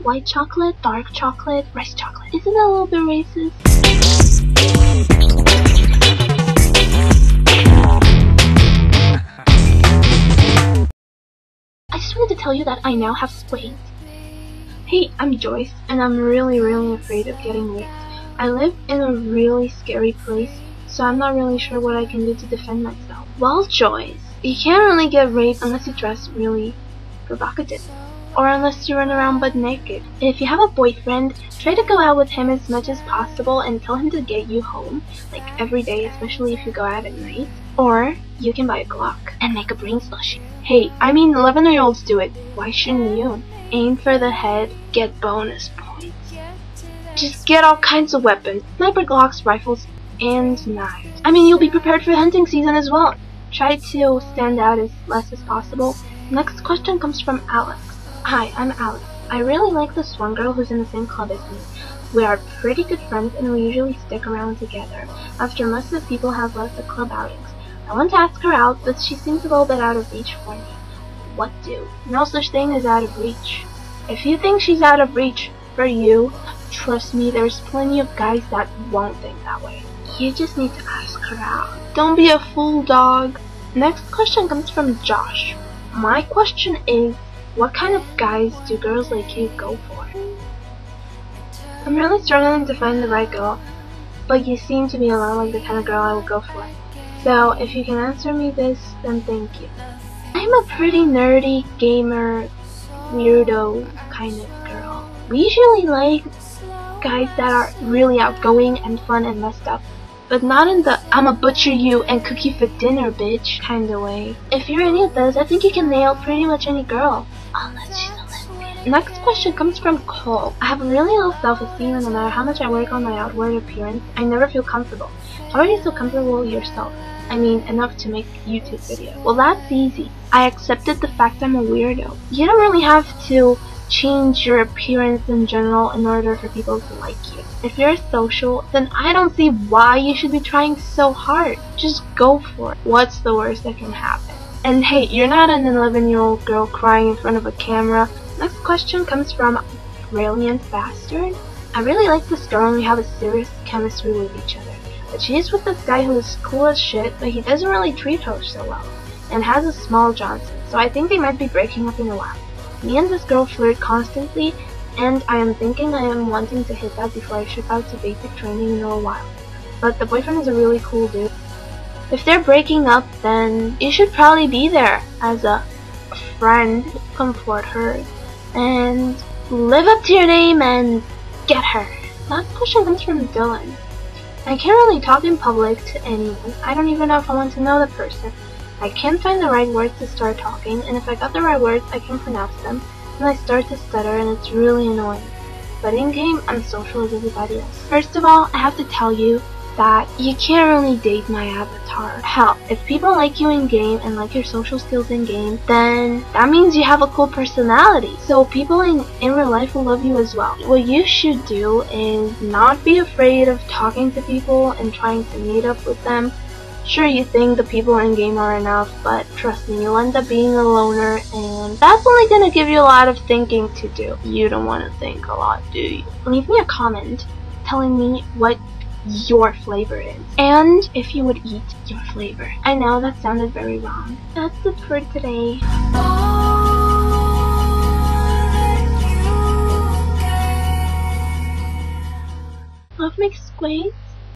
white chocolate, dark chocolate, rice chocolate. Isn't that a little bit racist? I just wanted to tell you that I now have SQUAIDS. Hey, I'm Joyce, and I'm really afraid of getting raped. I live in a really scary place, so I'm not really sure what I can do to defend myself. Well, Joyce, you can't really get raped unless you dress really provocative, or unless you run around butt naked. If you have a boyfriend, try to go out with him as much as possible and tell him to get you home, like every day, especially if you go out at night. Or you can buy a Glock and make a brain slushy. Hey, I mean 11-year-olds do it. Why shouldn't you? Aim for the head, get bonus points. Just get all kinds of weapons, sniper Glocks, rifles, and knives. I mean, you'll be prepared for hunting season as well. Try to stand out as less as possible. Next question comes from Alex. Hi, I'm Alex. I really like this one girl who's in the same club as me. We are pretty good friends and we usually stick around together after most of the people have left the club outings. I want to ask her out, but she seems a little bit out of reach for me. What do? No such thing as out of reach. If you think she's out of reach for you, trust me, there's plenty of guys that won't think that way. You just need to ask her out. Don't be a fool, dog. Next question comes from Josh. My question is, what kind of guys do girls like you go for? I'm really struggling to find the right girl, but you seem to be a lot like the kind of girl I would go for. So if you can answer me this, then thank you. I'm a pretty nerdy, gamer, weirdo kind of girl. We usually like guys that are really outgoing and fun and messed up, but not in the I'ma butcher you and cook you for dinner, bitch kind of way. If you're any of those, I think you can nail pretty much any girl, unless she's a lesbian. Next question comes from Cole. I have really low self-esteem, and no matter how much I work on my outward appearance, I never feel comfortable. How are you so comfortable with yourself? I mean, enough to make YouTube videos. Well, that's easy. I accepted the fact I'm a weirdo. You don't really have to change your appearance in general in order for people to like you. If you're social, then I don't see why you should be trying so hard. Just go for it. What's the worst that can happen? And hey, you're not an 11-year-old girl crying in front of a camera. Next question comes from Brilliant Bastard. I really like this girl and we have a serious chemistry with each other. But she's with this guy who is cool as shit, but he doesn't really treat her so well, and has a small Johnson, so I think they might be breaking up in a while. Me and this girl flirt constantly, and I am thinking I am wanting to hit that before I ship out to basic training in a while. But the boyfriend is a really cool dude. If they're breaking up, then you should probably be there as a friend, comfort her, and live up to your name and get her. Last question comes from Dylan. I can't really talk in public to anyone. I don't even know if I want to know the person. I can't find the right words to start talking, and if I got the right words, I can pronounce them, and I start to stutter, and it's really annoying. But in-game, I'm social as everybody else. First of all, I have to tell you that you can't really date my avatar. Hell, if people like you in-game and like your social skills in-game, then that means you have a cool personality. So people in real life will love you as well. What you should do is not be afraid of talking to people and trying to meet up with them. Sure, you think the people in-game are enough, but trust me, you'll end up being a loner, and that's only gonna give you a lot of thinking to do. You don't want to think a lot, do you? Leave me a comment telling me what your flavor is, and if you would eat your flavor. I know that sounded very wrong. That's it for today. Love makes SQUAIDS.